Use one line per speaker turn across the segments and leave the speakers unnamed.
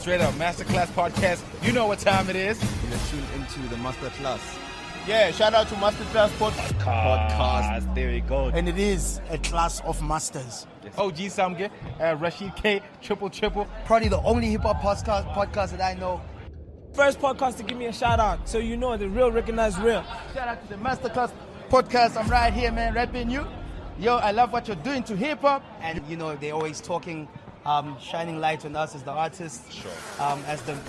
Straight up, Masterclass Podcast. You know what time it is.
You're tuned into the Masterclass
Yeah, shout out to Masterclass Podcast.
There we go.
And it is a class of masters.
Yes.
OG Samge, Rashid K, triple.
Probably the only hip-hop podcast that I know.
First podcast to give me a shout out, so you know the real recognize real.
Shout out to the Masterclass Podcast. I'm right here, man, rapping you. Yo, I love what you're doing to hip-hop. And, you know, they're always talking, shining light on us as the artists,
Sure.
as the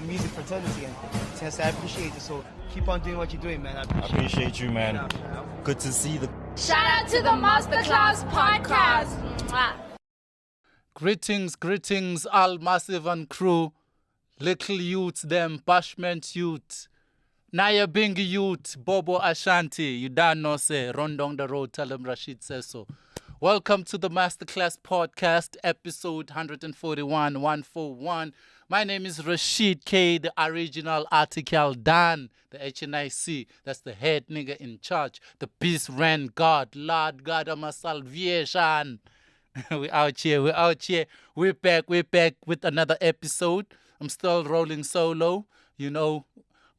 music fraternity. And since I appreciate it, so keep on doing what you're doing, man. I
Appreciate you, man. Good to see the...
Shout out to the Masterclass Podcast. Mwah.
Greetings, all massive and crew. Little youths, them, bashment youth. Naya Bingi youth, Bobo Ashanti. You don't know, say, run down the road, tell them Rashid says so. Welcome to the Masterclass Podcast, episode 141. My name is Rashid K, the original article Dan, the HNIC. That's the head nigga in charge. The peace ran God, Lord God of my salvation. We're out here. We're back with another episode. I'm still rolling solo, you know,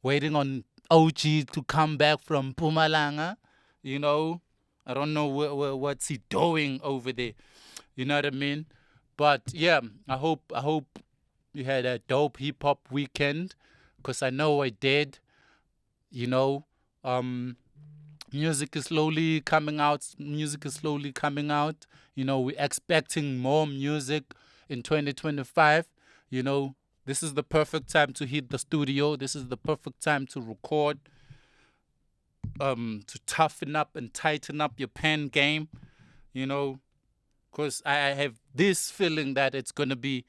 waiting on OG to come back from Pumalanga, you know. I don't know what's he doing over there, you know what I mean? But yeah, I hope you had a dope hip hop weekend, because I know I did, you know. Music is slowly coming out. You know, we're expecting more music in 2025. You know, this is the perfect time to hit the studio. This is the perfect time to record, to toughen up and tighten up your pen game, you know, because I have this feeling that it's going to be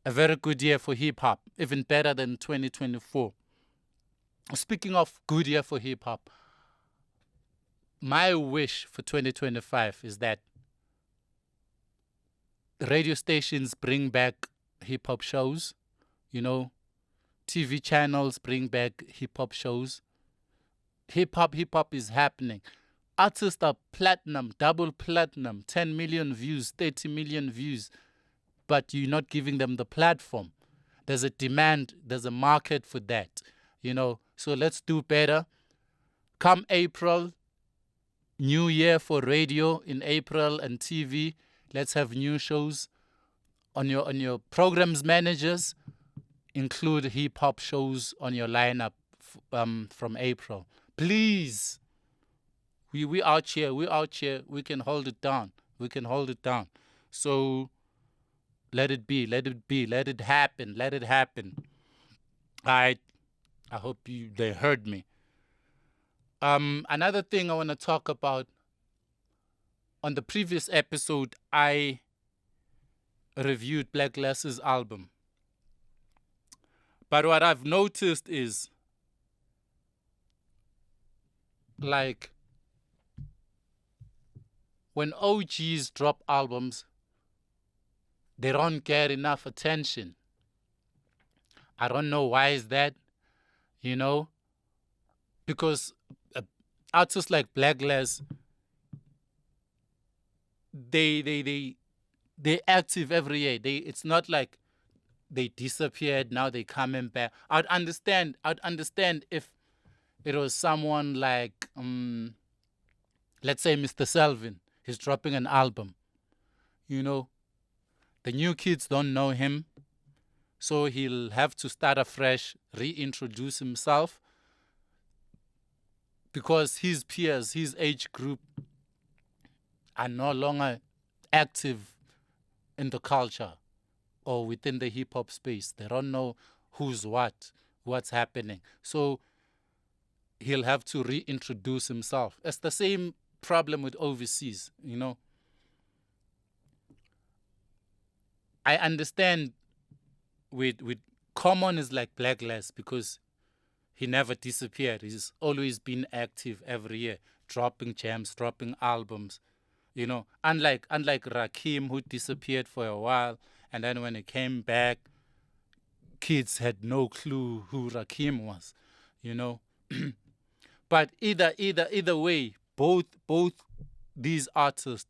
a very good year for hip-hop, even better than 2024. Speaking of good year for hip-hop, my wish for 2025 is that radio stations bring back hip-hop shows, you know, TV channels bring back hip-hop shows. Hip-hop is happening. Artists are platinum, double platinum, 10 million views, 30 million views, but you're not giving them the platform. There's a demand, there's a market for that, you know, so let's do better. Come April, new year for radio in April and TV. Let's have new shows. On your programs managers, include hip-hop shows on your lineup from April. Please. We out here. We can hold it down. So let it be. Let it happen. I hope they heard me. Another thing I want to talk about. On the previous episode, I reviewed Black Glass's album. But what I've noticed is, like, when OGs drop albums, they don't get enough attention. I don't know why is that, you know, because artists like Black Glass, they're active every year. It's not like they disappeared, now they coming back. I'd understand if it was someone like, let's say Mr. Selvin. He's dropping an album. You know, the new kids don't know him, so he'll have to start afresh, reintroduce himself, because his peers, his age group, are no longer active in the culture or within the hip-hop space. They don't know who's what's happening. So he'll have to reintroduce himself. It's the same problem with overseas, you know. I understand with Common is like Black Glass, because he never disappeared. He's always been active every year, dropping jams, dropping albums. You know, unlike Rakim, who disappeared for a while, and then when he came back, kids had no clue who Rakim was, you know. But either way, both these artists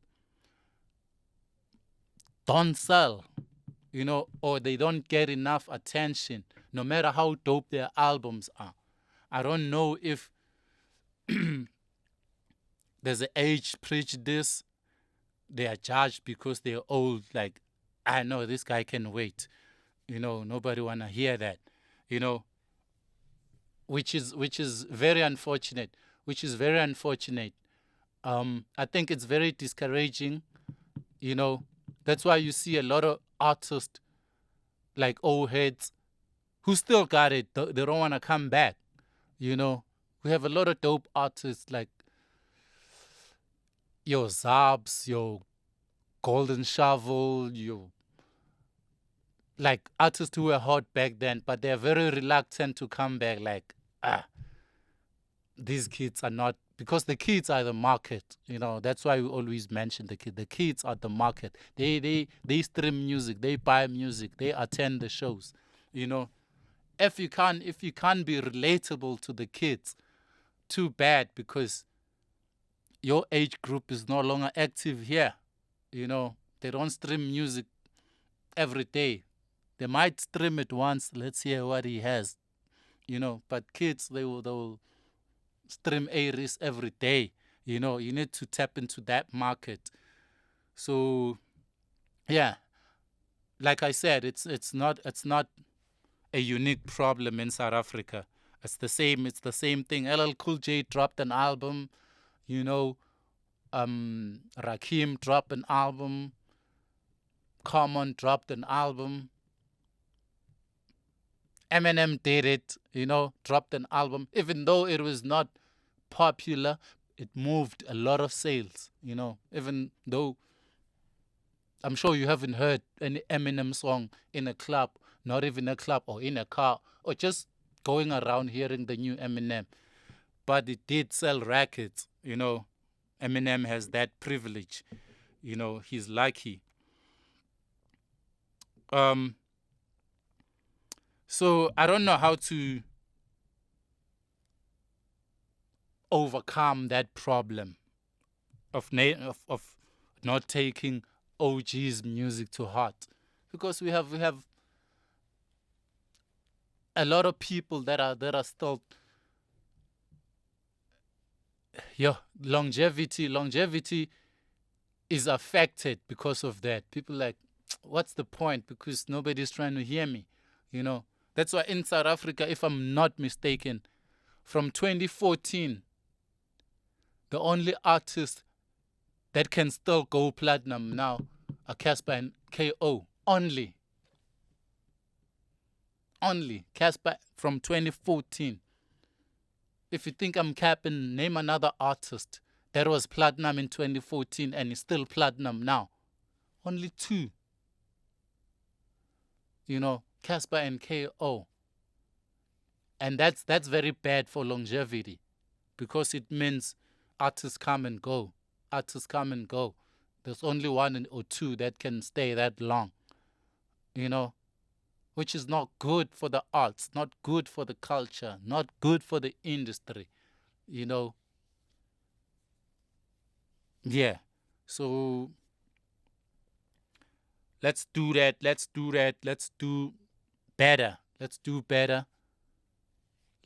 don't sell. you know, or they don't get enough attention, no matter how dope their albums are. I don't know if there's an age prejudice. They are judged because they're old. Like, I know this guy can wait. You know, nobody wanna hear that. You know, which is very unfortunate. Which is very unfortunate. I think it's very discouraging. You know, that's why you see a lot of artists like old heads who still got it. They don't want to come back. You know, we have a lot of dope artists like your Zabs, your Golden Shovel, your like artists who were hot back then, but they're very reluctant to come back. Like, these kids are not, because the kids are the market. You know, that's why we always mention the kids. The kids are the market. They stream music, they buy music, they attend the shows. You know, if you can't be relatable to the kids, too bad, because your age group is no longer active here. You know, they don't stream music every day. They might stream it once, let's hear what he has. You know, but kids, they'll stream Aries every day. You know, you need to tap into that market. So yeah, like I said, it's not a unique problem in South Africa. It's the same thing. LL Cool J dropped an album, you know, Rakim dropped an album, Common dropped an album, Eminem did it, you know, dropped an album. Even though it was not popular, it moved a lot of sales, you know, even though I'm sure you haven't heard any Eminem song in a club, not even a club, or in a car, or just going around hearing the new Eminem. But it did sell records, you know. Eminem has that privilege, you know, he's lucky. So I don't know how to overcome that problem of not taking OG's music to heart, because we have a lot of people that are still longevity is affected because of that. People like, what's the point? Because nobody's trying to hear me, you know. That's why in South Africa, if I'm not mistaken, from 2014, the only artists that can still go platinum now are Casper and KO. Only Casper from 2014. If you think I'm capping, name another artist that was platinum in 2014 and is still platinum now. Only two. You know, Casper and KO. And that's very bad for longevity, because it means artists come and go. There's only one or two that can stay that long, you know, which is not good for the arts, not good for the culture, not good for the industry, you know. Yeah. So let's do that. Let's do better.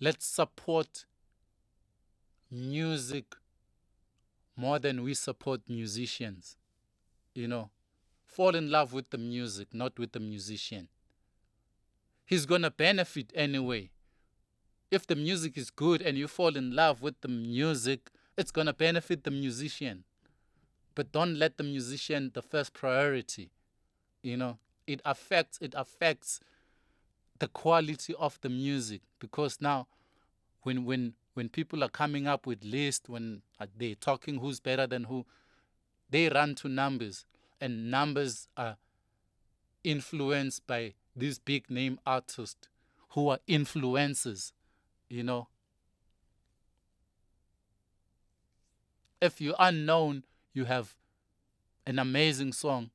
Let's support music more than we support musicians. You know, fall in love with the music, not with the musician. He's going to benefit anyway. If the music is good and you fall in love with the music, it's going to benefit the musician. But don't let the musician the first priority. You know, it affects the quality of the music, because now when people are coming up with lists, when they're talking who's better than who, they run to numbers, and numbers are influenced by these big name artists who are influencers, you know. If you're unknown, you have an amazing song,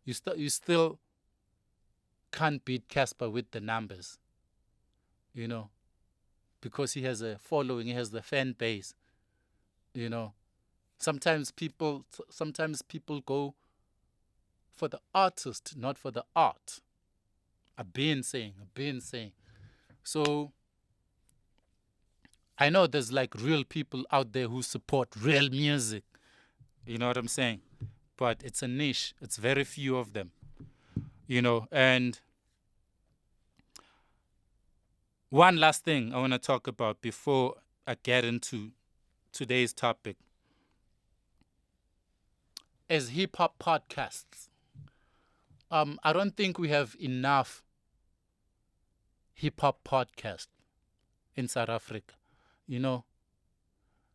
you still can't beat Casper with the numbers, you know, because he has a following, he has the fan base, you know. Sometimes people go for the artist, not for the art. I've been saying. So I know there's like real people out there who support real music. You know what I'm saying? But it's a niche. It's very few of them. And one last thing I want to talk about before I get into today's topic is hip-hop podcasts. I don't think we have enough hip-hop podcasts in South Africa.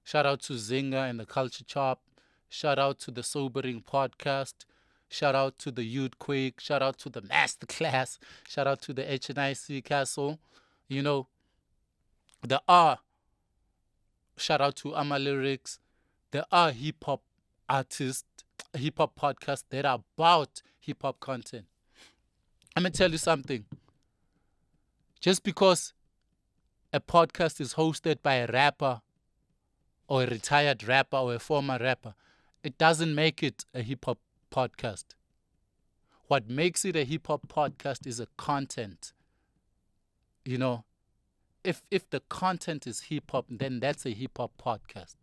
Shout out to Zinga and the Culture Chop. Shout out to the Sobering Podcast. Shout out to the Youth Quake. Shout out to the Masterclass. Shout out to the HNIC Castle. There are, shout out to Ama Lyrics. There are hip-hop artists, hip-hop podcasts that are about hip-hop content. I'm going to tell you something. Just because a podcast is hosted by a rapper or a retired rapper or a former rapper, it doesn't make it a hip-hop podcast. What makes it a hip-hop podcast is a content. If the content is hip-hop, then that's a hip-hop podcast.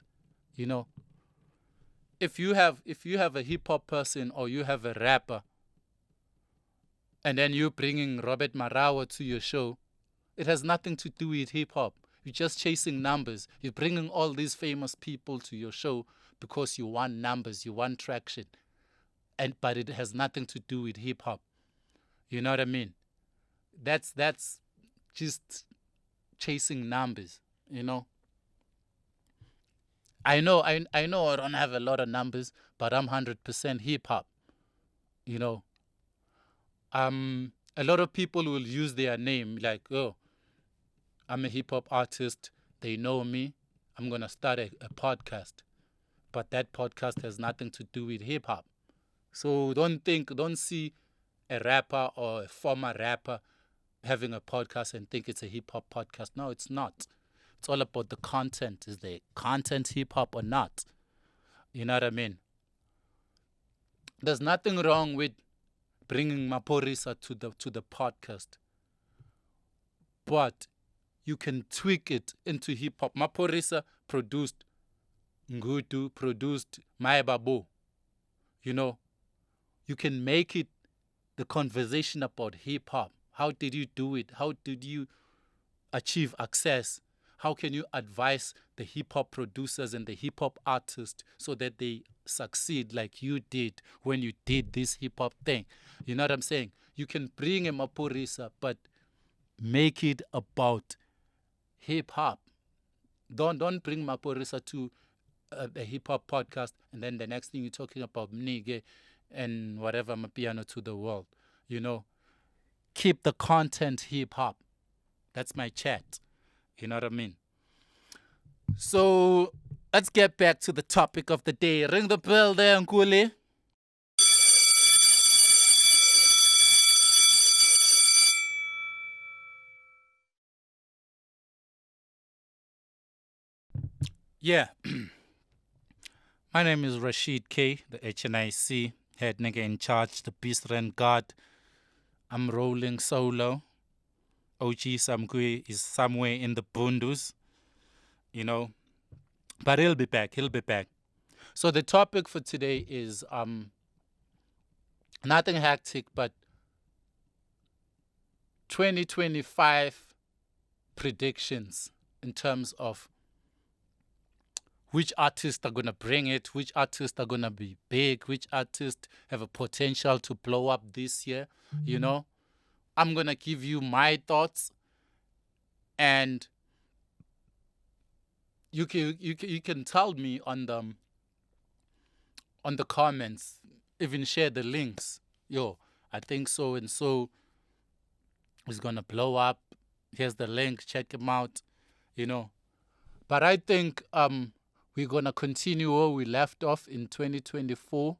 If you have a hip-hop person or you have a rapper, and then you're bringing Robert Marawa to your show, it has nothing to do with hip-hop. You're just chasing numbers. You're bringing all these famous people to your show because you want numbers, you want traction. But it has nothing to do with hip-hop. You know what I mean? That's just chasing numbers, I know I don't have a lot of numbers, but I'm 100% hip-hop. A lot of people will use their name like, oh, I'm a hip-hop artist. They know me. I'm going to start a podcast. But that podcast has nothing to do with hip-hop. So don't see a rapper or a former rapper having a podcast and think it's a hip-hop podcast. No, it's not. It's all about the content. Is the content hip-hop or not? You know what I mean? There's nothing wrong with bringing Maporisa to the podcast. But you can tweak it into hip-hop. Maporisa produced Ngutu, produced Maebabo. You can make it the conversation about hip-hop. How did you do it? How did you achieve access? How can you advise the hip-hop producers and the hip-hop artists so that they succeed like you did when you did this hip-hop thing? You know what I'm saying? You can bring a Maporisa, but make it about hip-hop. Don't bring Maporisa to a hip-hop podcast and then the next thing you're talking about Mnige and whatever Mapiano to the world. Keep the content hip-hop. That's my chat. You know what I mean? So let's get back to the topic of the day. Ring the bell there, Nkuli. Yeah. My name is Rashid K, the HNIC, head nigga in charge, the Beast Ren God. I'm rolling solo. OG Samgui is somewhere in the Bundus, But he'll be back. So the topic for today is nothing hectic, but 2025 predictions in terms of which artists are going to bring it, which artists are going to be big, which artists have a potential to blow up this year, I'm going to give you my thoughts, and you can tell me on the comments, even share the links. I think so and so is going to blow up. Here's the link, check him out, But I think we're going to continue where we left off in 2024,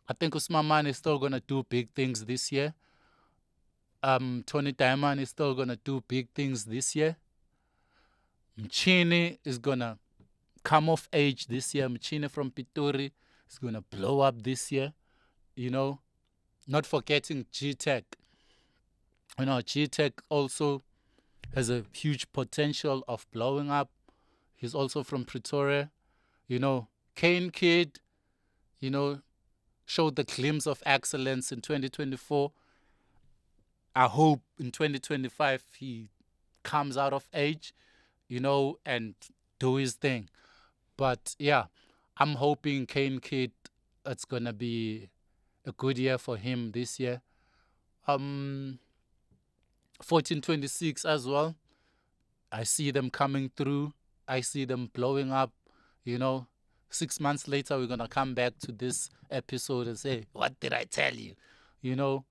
I think Usman is still going to do big things this year. Tony Diamond is still going to do big things this year. Mchini is going to come of age this year. Mchini from Pituri is going to blow up this year, you know. Not forgetting G-Tech. You know, G-Tech also has a huge potential of blowing up. He's also from Pretoria. You know, Kane Kid, you know, showed the glimpse of excellence in 2024. I hope in 2025 he comes out of age, you know, and do his thing. But yeah, I'm hoping Kane Kid, it's going to be a good year for him this year. 1426 as well. I see them coming through. I see them blowing up. You know, 6 months later, we're going to come back to this episode and say, what did I tell you? You know,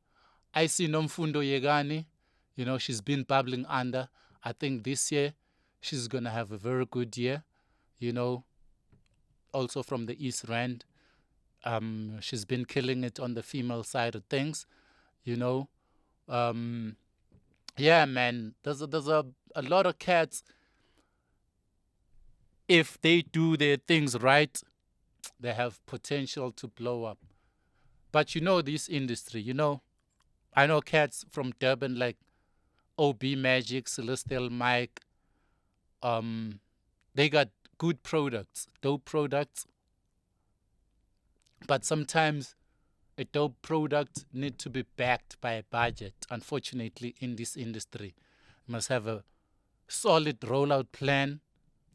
I see Nomfundo Yegani. You know, she's been bubbling under. I think this year she's going to have a very good year. You know, also from the East Rand. She's been killing it on the female side of things. You know, yeah, man, there's a lot of cats. If they do their things right, they have potential to blow up. But you know this industry, you know, I know cats from Durban like OB Magic, Celestial Mike. They got good products, dope products. But sometimes a dope product need to be backed by a budget. Unfortunately, in this industry, you must have a solid rollout plan,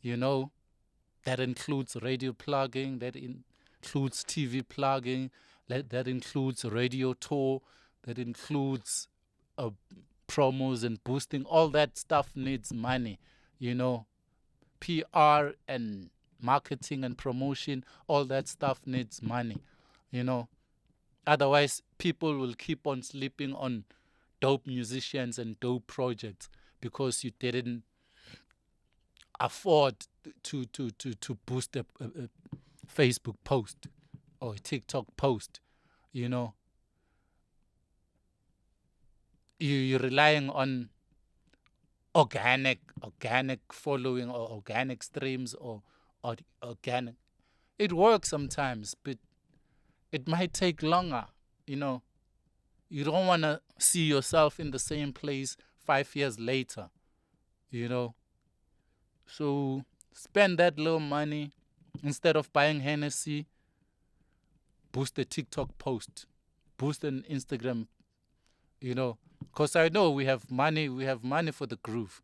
you know, that includes radio plugging, that includes TV plugging, that includes radio tour, that includes promos and boosting. All that stuff needs money, you know. PR and marketing and promotion, all that stuff needs money, you know. Otherwise, people will keep on sleeping on dope musicians and dope projects because you didn't afford to boost a Facebook post or a TikTok post, you know. You're relying on organic following or organic streams or organic. It works sometimes, but it might take longer, you know. You don't want to see yourself in the same place 5 years later, you know. So spend that little money. Instead of buying Hennessy, boost a TikTok post, boost an Instagram, you know. Because I know we have money for the groove,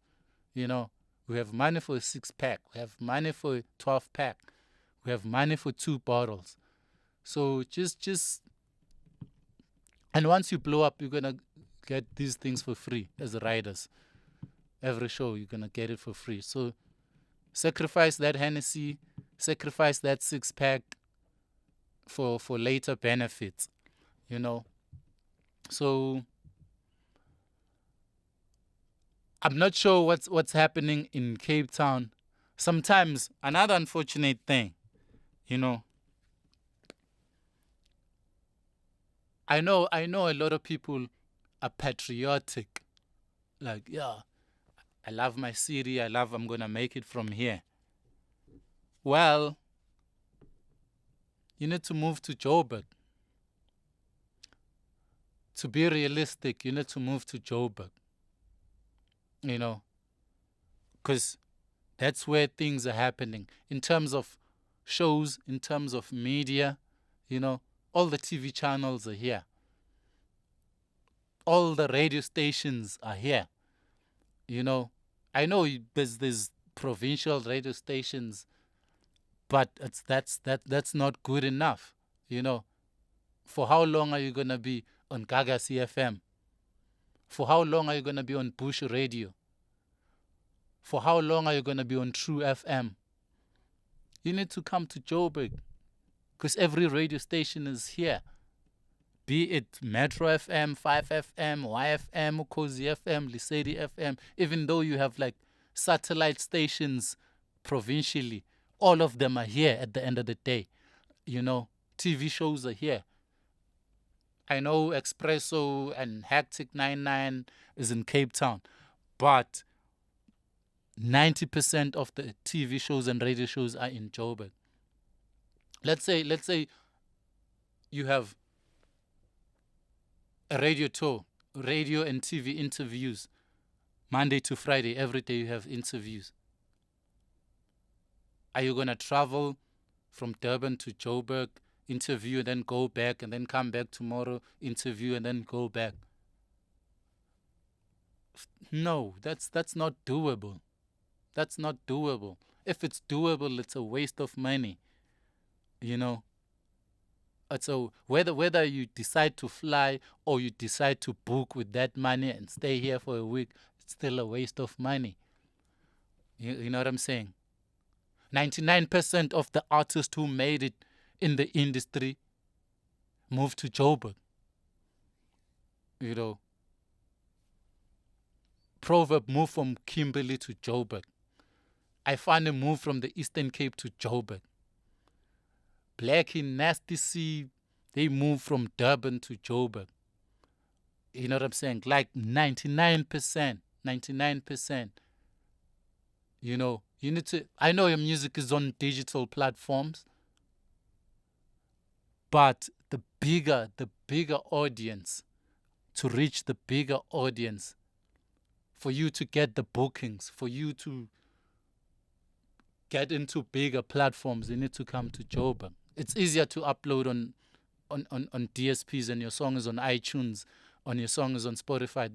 you know. We have money for a 6-pack. We have money for a 12-pack. We have money for 2 bottles. So just, and once you blow up, you're going to get these things for free as riders. Every show, you're going to get it for free. So sacrifice that Hennessy, sacrifice that 6-pack for later benefits, you know. So I'm not sure what's happening in Cape Town. Sometimes another unfortunate thing, you know. I know a lot of people are patriotic. Like, yeah, I love my city. I'm going to make it from here. Well, you need to move to Joburg. To be realistic, you need to move to Joburg. You know, because that's where things are happening. In terms of shows, in terms of media, you know, all the TV channels are here. All the radio stations are here. You know, I know there's provincial radio stations, but that's not good enough. You know, for how long are you gonna be on Gaga CFM? For how long are you gonna be on Bush Radio? For how long are you gonna be on True FM? You need to come to Joburg, because every radio station is here. Be it Metro FM, 5FM, YFM, Kozi FM, Lisedi FM, even though you have like satellite stations provincially, all of them are here at the end of the day. You know, TV shows are here. I know Expresso and Hectic 99 is in Cape Town, but 90% of the TV shows and radio shows are in Joburg. Let's say you have a radio tour, radio and TV interviews. Monday to Friday, every day you have interviews. Are you going to travel from Durban to Joburg, interview, and then go back, and then come back tomorrow, interview, and then go back? No, that's not doable. That's not doable. If it's doable, it's a waste of money. You know, so whether you decide to fly or you decide to book with that money and stay here for a week, it's still a waste of money. You know what I'm saying? 99% of the artists who made it in the industry moved to Joburg. You know, Proverb moved from Kimberley to Joburg. I finally moved from the Eastern Cape to Joburg. Black in Nasty C, they moved from Durban to Joburg. You know what I'm saying? Like 99%. You know, you need to, I know your music is on digital platforms, but the bigger audience, to reach the bigger audience, for you to get the bookings, for you to get into bigger platforms, you need to come to Joburg. It's easier to upload on DSPs, and your song is on iTunes, on your song is on Spotify.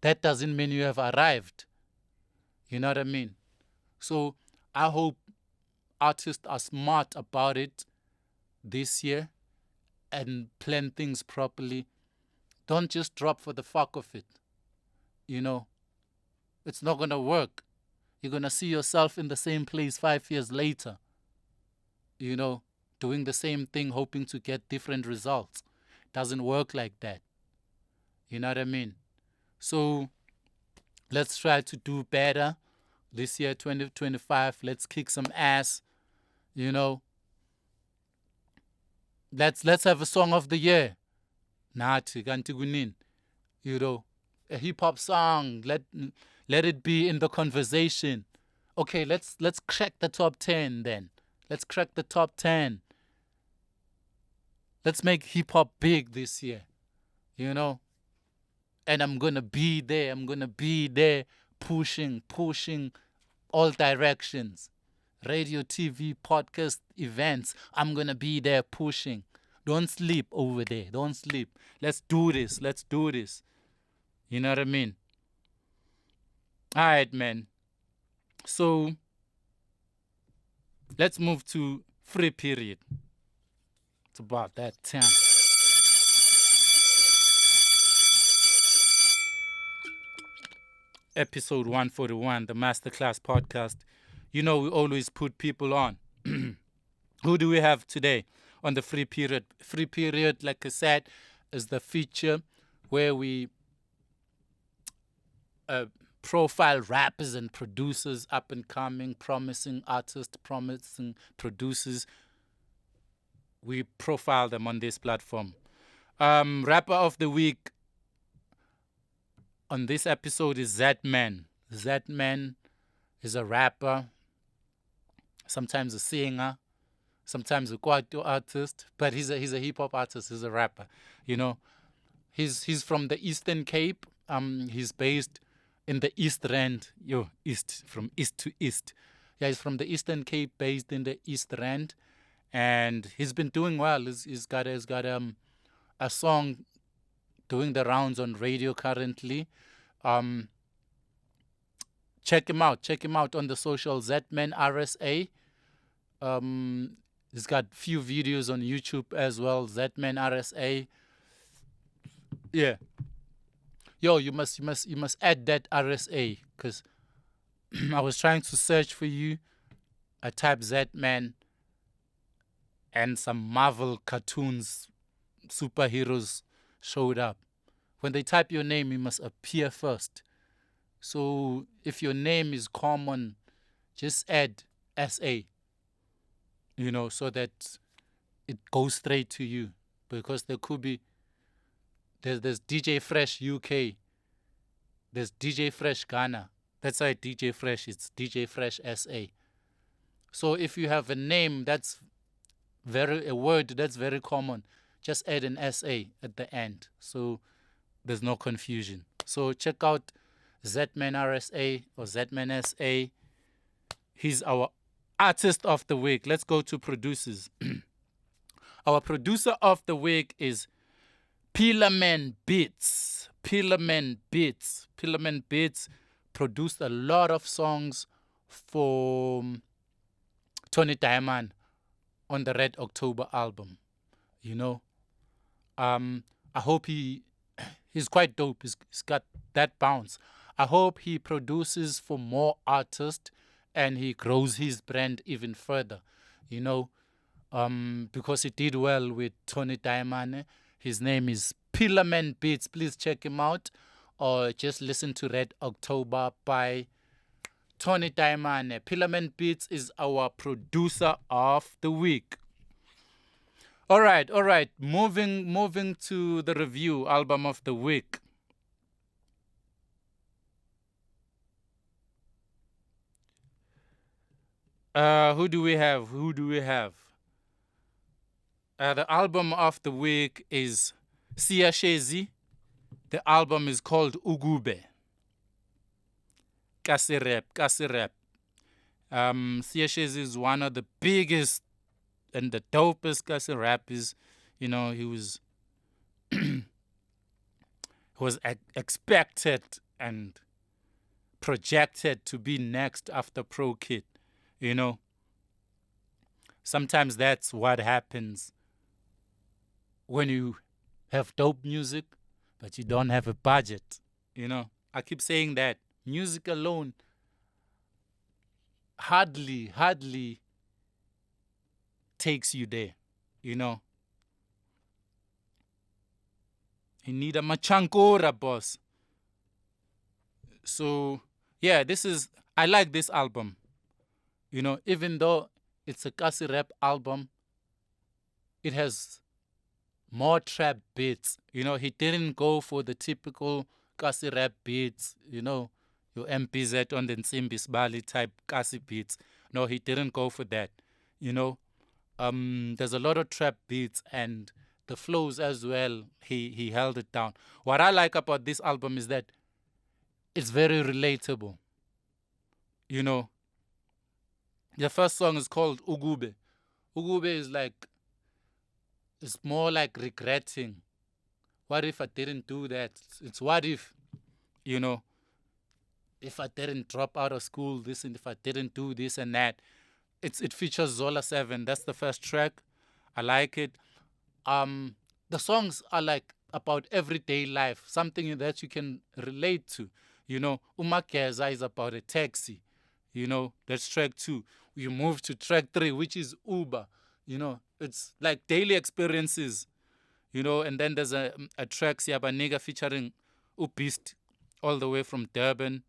That doesn't mean you have arrived. You know what I mean? So I hope artists are smart about it this year and plan things properly. Don't just drop for the fuck of it. You know, it's not going to work. You're going to see yourself in the same place 5 years later. You know, doing the same thing, hoping to get different results. Doesn't work like that. You know what I mean? So let's try to do better this year, 2025. Let's kick some ass. You know, let's have a song of the year. Nathi kanti kunin. You know, a hip hop song. Let it be in the conversation. Okay, let's crack the top 10 then. Let's crack the top 10. Let's make hip hop big this year. You know? And I'm gonna be there. I'm gonna be there pushing all directions. Radio, TV, podcast, events. I'm gonna be there pushing. Don't sleep over there. Don't sleep. Let's do this. Let's do this. You know what I mean? All right, man. So let's move to free period. It's about that time. Episode 141, the Masterclass Podcast. You know, we always put people on. Who do we have today on the free period? Free period, like I said, is the feature where we profile rappers and producers, up and coming, promising artists, promising producers. We profile them on this platform. Rapper of the week on this episode is Zetman. Zetman is a rapper, sometimes a singer, sometimes a kwaito artist, but he's a hip hop artist. He's a rapper. You know, he's from the Eastern Cape. He's based in the East Rand. East, from east to east. Yeah, he's from the Eastern Cape, based in the East Rand, and he's been doing well. He's got a song doing the rounds on radio currently. Check him out. Check him out on the social, Zetman RSA. He's got few videos on YouTube as well, Zetman RSA. Yeah. Yo, you must add that RSA, because I was trying to search for you. I typed Zetman and some Marvel cartoons, superheroes showed up. When they type your name, you must appear first. So if your name is common, just add SA, you know, so that it goes straight to you. Because there could be, there's DJ Fresh UK, there's DJ Fresh Ghana. That's why DJ Fresh, it's DJ Fresh SA. So if you have a name that's a word that's very common, just add an SA at the end, so there's no confusion. So check out Zetman RSA or Zetman SA. He's our artist of the week. Let's go to producers. Our producer of the week is Phila Beats. Phila Beats. Phila Beats produced a lot of songs for Tony Diamond on the Red October album. You know, I hope he's quite dope. He's got that bounce. I hope he produces for more artists and he grows his brand even further. You know, because he did well with Tony Diamond. His name is Phila Beats. Please check him out, or just listen to Red October by Tony Diamond. Phila Beats is our producer of the week. All right. Moving to the review album of the week. Who do we have? The album of the week is Shezi. The album is called Ukube. Kasi rap. Shezi is one of the biggest and the dopest Kasi rappers. You know, he was expected and projected to be next after Pro Kid. You know, sometimes that's what happens when you have dope music, but you don't have a budget. You know, I keep saying that music alone hardly takes you there. You know, you need a machankora, boss. So yeah, I like this album. You know, even though it's a Kasi rap album, it has more trap beats. You know, he didn't go for the typical Kasi rap beats, you know, your MPZ on the Nsimbi Sbali type Kasi beats. No, he didn't go for that. You know, there's a lot of trap beats and the flows as well. He held it down. What I like about this album is that it's very relatable. You know, the first song is called Ukube. Ukube is it's more like regretting. What if I didn't do that? It's what if, you know, if I didn't drop out of school, this, and if I didn't do this and that. It features Zola 7. That's the first track. I like it. The songs are like about everyday life, something that you can relate to. You know, Umakeza is about a taxi. You know, that's track 2. You move to track 3, which is Uber. You know, it's like daily experiences. You know, and then there's a track, Siabaniga, featuring Upist, all the way from Durban.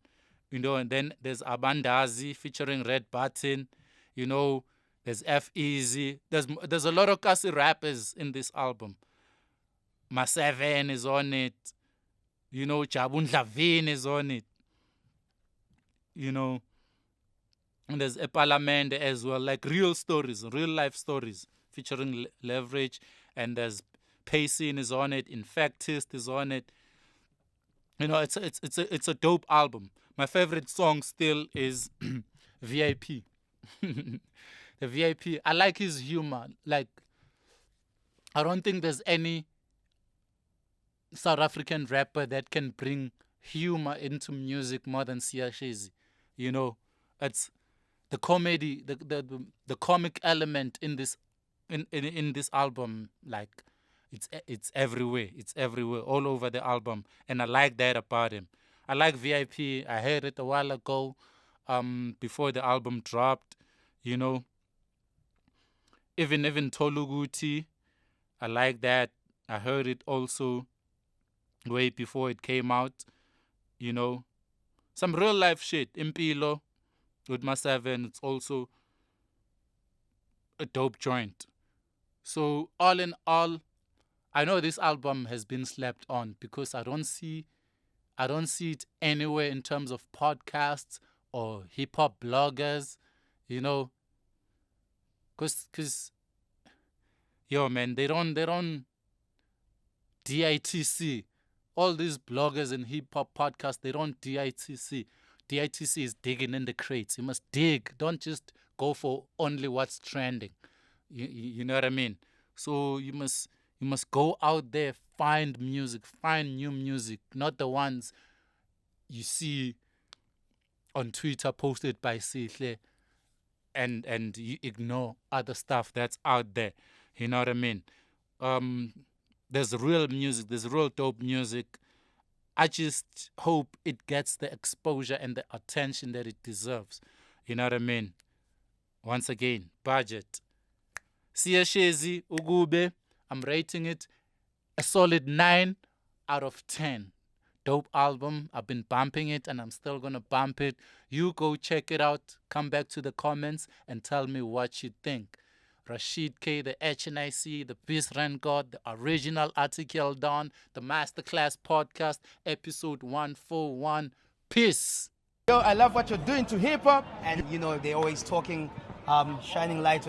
You know, and then there's Abandazi featuring Red Button. You know, there's F-Easy. There's a lot of Kasi rappers in this album. Ma7 is on it. You know, Jabun Lavin is on it. You know, and there's a Parliament as well, like real stories, real life stories featuring Leverage. And there's Pacing is on it. Infectist is on it. You know, it's a dope album. My favorite song still is VIP. The VIP. I like his humor. Like, I don't think there's any South African rapper that can bring humor into music more than Shezi. You know, it's the comedy, the comic element in this this album. Like, it's everywhere. It's everywhere, all over the album, and I like that about him. I like VIP. I heard it a while ago, before the album dropped. You know, even Toluguti, I like that. I heard it also way before it came out. You know, some real life shit. Impilo with Ma7, it's also a dope joint. So all in all, I know this album has been slept on because I don't see it anywhere in terms of podcasts or hip hop bloggers, you know, cause yo man, they don't DITC. All these bloggers and hip hop podcasts, they don't DITC. DITC is digging in the crates. You must dig. Don't just go for only what's trending. You know what I mean? So you must go out there, find music, find new music, not the ones you see on Twitter posted by Sihle, and you ignore other stuff that's out there. You know what I mean? There's real music, there's real dope music. I just hope it gets the exposure and the attention that it deserves. You know what I mean? Once again, budget. Siya Shezi, Ukube, I'm rating it a solid 9 out of 10. Dope album. I've been bumping it and I'm still going to bump it. You go check it out. Come back to the comments and tell me what you think. Rashid K, the HNIC, the Peace Ran God, the original article done, the Masterclass Podcast, episode 141. Peace.
Yo, I love what you're doing to hip hop, and you know they're always talking, shining light on